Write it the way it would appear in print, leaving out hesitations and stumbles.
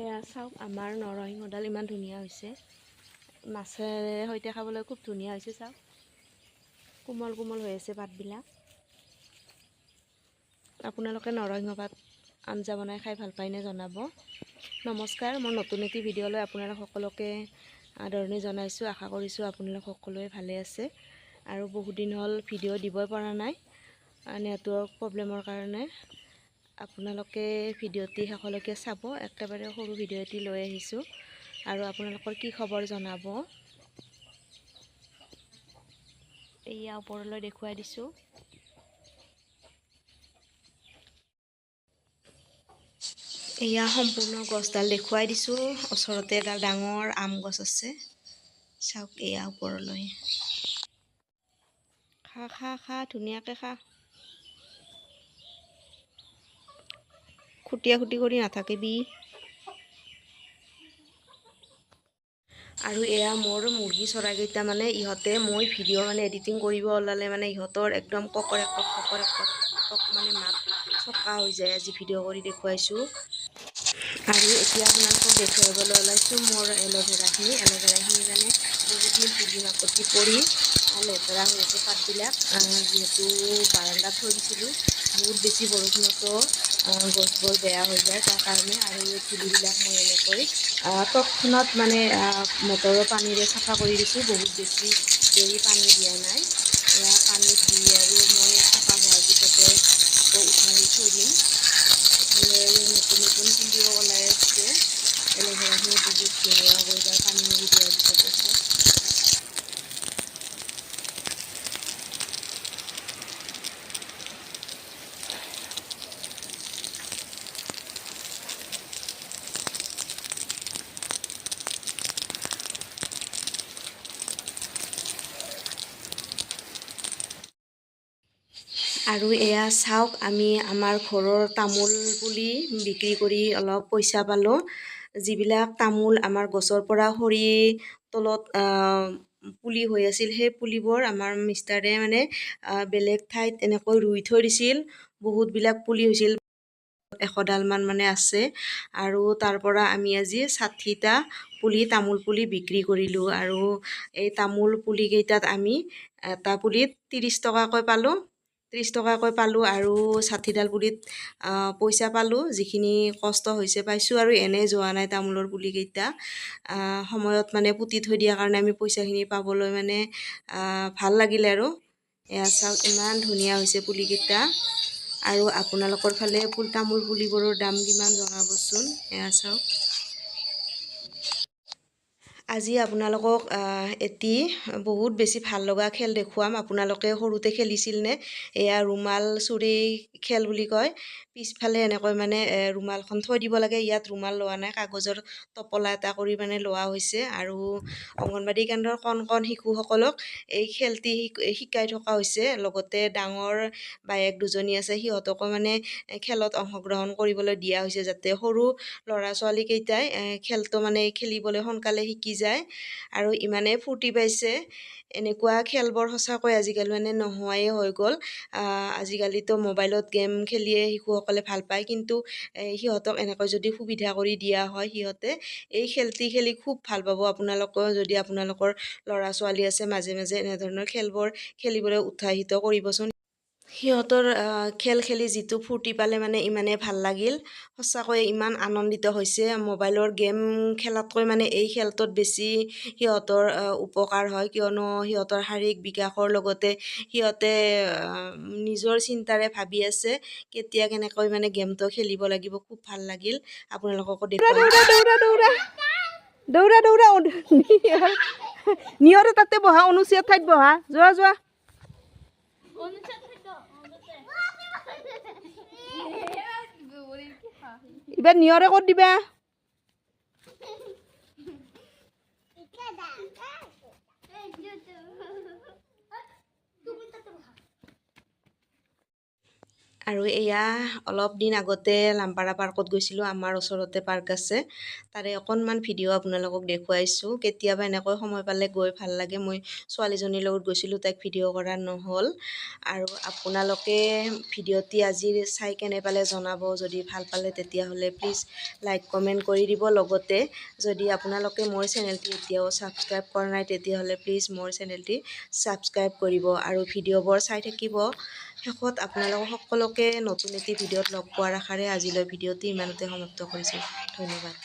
এয়া চাওক আমাৰ নৰসিংহডাল ইমান ধুনীয়া হৈছে। মাছেৰে সৈতে খাবলৈ খুব ধুনীয়া হৈছে। চাওক কোমল কোমল হৈ আছে পাতবিলাক। আপোনালোকে নৰসিংহ পাত আঞ্জা বনাই খাই ভাল পায়নে জনাব। নমস্কাৰ, মোৰ নতুন এটি ভিডিঅ'লৈ আপোনালোক সকলোকে আদৰণি জনাইছোঁ। আশা কৰিছোঁ আপোনালোক সকলোৱে ভালে আছে। আৰু বহুদিন হ'ল ভিডিঅ' দিবই পৰা নাই, নেটৱৰ্ক প্ৰব্লেমৰ কাৰণে। আপোনালোকে ভিডিঅ'টি শেষলৈকে চাব। একেবাৰে সৰু ভিডিঅ' এটি লৈ আহিছোঁ আৰু আপোনালোকৰ কি খবৰ জনাব। এয়া ওপৰলৈ দেখুৱাই দিছোঁ। এয়া সম্পূৰ্ণ গছডাল দেখুৱাই দিছোঁ। ওচৰতে এডাল ডাঙৰ আম গছ আছে। চাওক এয়া ওপৰলৈ। খা খা খা, ধুনীয়াকৈ খা। খুটিয়া খুটি কৰি নাথাকিবি। আৰু এয়া মোৰ মুৰ্গী চৰাইকেইটা মানে ইহঁতে মই ভিডিঅ' মানে এডিটিং কৰিব ওলালে মানে ইহঁতৰ একদম ককৰেক কক মানে মাত চকা হৈ যায়। আজি ভিডিঅ' কৰি দেখুৱাইছোঁ। আৰু এতিয়া আপোনালোকক দেখুৱাবলৈ ওলাইছোঁ মোৰ এল'ভেৰাখিনি মানে বহুত দিন ধূলি মাকতি পৰি লেতেৰা হৈ আছে পাতবিলাক। যিহেতু বাৰান্দাত থৈ দিছিলোঁ, বহুত বেছি বৰষুণতো গছবোৰ বেয়া হৈ যায়। তাৰ কাৰণে আৰু এই ধূলিবিলাক মই এনেকৈ তৎক্ষণাত মানে মটৰৰ পানীৰে চাফা কৰি দিছোঁ। বহুত বেছি দেৰি পানী দিয়া নাই। এয়া পানী দি আৰু মই চাফা হোৱাৰ পিছতে আকৌ উঠাই থৈ দিম। এইফালে নতুন নতুন পুলিও ওলাই আছে। এল'ভেৰাখিনি বহুত ধুনীয়া হৈ যায় পানী মাৰি দিয়াৰ পিছতে। আৰু এয়া চাওক, আমি আমাৰ ঘৰৰ তামোল পুলি বিক্ৰী কৰি অলপ পইচা পালোঁ। যিবিলাক তামোল আমাৰ গছৰ পৰা সৰি তলত পুলি হৈ আছিল, সেই পুলিবোৰ আমাৰ মিষ্টাৰে মানে বেলেগ ঠাইত এনেকৈ ৰুই থৈ দিছিল। বহুতবিলাক পুলি হৈছিল, 100ডাল মান মানে আছে। আৰু তাৰ পৰা আমি আজি 60টা পুলি তামোল পুলি বিক্ৰী কৰিলোঁ। আৰু এই তামোল পুলিকেইটাত আমি এটা পুলিত 30 টকাকৈ পালোঁ। 30 টকাকৈ পালোঁ আৰু 60ডাল পুলিত পইচা পালোঁ। যিখিনি কষ্ট হৈছে পাইছোঁ আৰু এনেই যোৱা নাই তামোলৰ পুলিকেইটা। সময়ত মানে পুতি থৈ দিয়াৰ কাৰণে আমি পইচাখিনি পাবলৈ মানে ভাল লাগিলে আৰু। এয়া চাওক ইমান ধুনীয়া হৈছে পুলিকেইটা। আৰু আপোনালোকৰ ফালে তামোল পুলিবোৰৰ দাম কিমান জনাবচোন। এয়া চাওক। আজি আপোনালোকক এটি বহুত বেছি ভাল লগা খেল দেখুৱাম। আপোনালোকে সৰুতে খেলিছিল নে? এয়া ৰুমাল চুৰি খেল বুলি কয়। পিছফালে এনেকৈ মানে ৰুমালখন থৈ দিব লাগে। ইয়াত ৰুমাল লোৱা নাই, কাগজৰ টপলা এটা কৰি মানে লোৱা হৈছে। আৰু অংগনবাদী কেন্দ্ৰৰ কণ কণ শিশুসকলক এই খেলটি শিকাই থকা হৈছে। লগতে ডাঙৰ বায়েক দুজনী আছে, সিহঁতকো মানে খেলত অংশগ্ৰহণ কৰিবলৈ দিয়া হৈছে, যাতে সৰু ল'ৰা ছোৱালীকেইটাই খেলটো মানে খেলিবলৈ সোনকালে শিকি যায় আৰু ইমানেই ফূৰ্তি পাইছে। এনেকুৱা খেলবোৰ সঁচাকৈ আজিকালি মানে নোহোৱাই হৈ গ'ল। আজিকালিতো মোবাইলত গেম খেলিয়ে শিশুসকলে ভাল পায়, কিন্তু সিহঁতক এনেকৈ যদি সুবিধা কৰি দিয়া হয়, সিহঁতে এই খেলটি খেলি খুব ভাল পাব। আপোনালোকেও যদি আপোনালোকৰ ল'ৰা ছোৱালী আছে, মাজে মাজে এনেধৰণৰ খেলবোৰ খেলিবলৈ উৎসাহিত কৰিবচোন। সিহঁতৰ খেল খেলি যিটো ফূৰ্তি পালে মানে ইমানেই ভাল লাগিল। সঁচাকৈ ইমান আনন্দিত হৈছে। মোবাইলৰ গেম খেলাতকৈ মানে এই খেলটোত বেছি সিহঁতৰ উপকাৰ হয়, কিয়নো সিহঁতৰ শাৰীৰিক বিকাশৰ লগতে সিহঁতে নিজৰ চিন্তাৰে ভাবি আছে কেতিয়া কেনেকৈ মানে গেমটো খেলিব লাগিব। খুব ভাল লাগিল। আপোনালোককো দেখুৱাই দৌৰা দৌৰা নিয়ৰে তাতে বহা, অনুচিত ঠাইত বহা। যোৱা যোৱা। এইবাৰ নিয়ৰে ক'ত দিবা? আৰু এয়া অলপ দিন আগতে লাম্পাৰা পাৰ্কত গৈছিলোঁ। আমাৰ ওচৰতে পাৰ্ক আছে, তাৰে অকণমান ভিডিঅ' আপোনালোকক দেখুৱাইছোঁ। কেতিয়াবা এনেকৈ সময় পালে গৈ ভাল লাগে। মই ছোৱালীজনীৰ লগত গৈছিলোঁ, তাইক ভিডিঅ' কৰা নহ'ল। আৰু আপোনালোকে ভিডিঅ'টি আজি চাই কেনে পালে জনাব। যদি ভাল পালে তেতিয়াহ'লে প্লিজ লাইক কমেণ্ট কৰি দিব। লগতে যদি আপোনালোকে মোৰ চেনেলটি এতিয়াও ছাবস্ক্ৰাইব কৰা নাই তেতিয়াহ'লে প্লিজ মোৰ চেনেলটি ছাবস্ক্ৰাইব কৰিব আৰু ভিডিঅ'বোৰ চাই থাকিব। শেষত আপোনালোকক সকলোকে নতুন এটি ভিডিঅ'ত লগ পোৱাৰ আশাৰে আজিলৈ ভিডিঅ'টি ইমানতে সমাপ্ত কৰিছোঁ। ধন্যবাদ।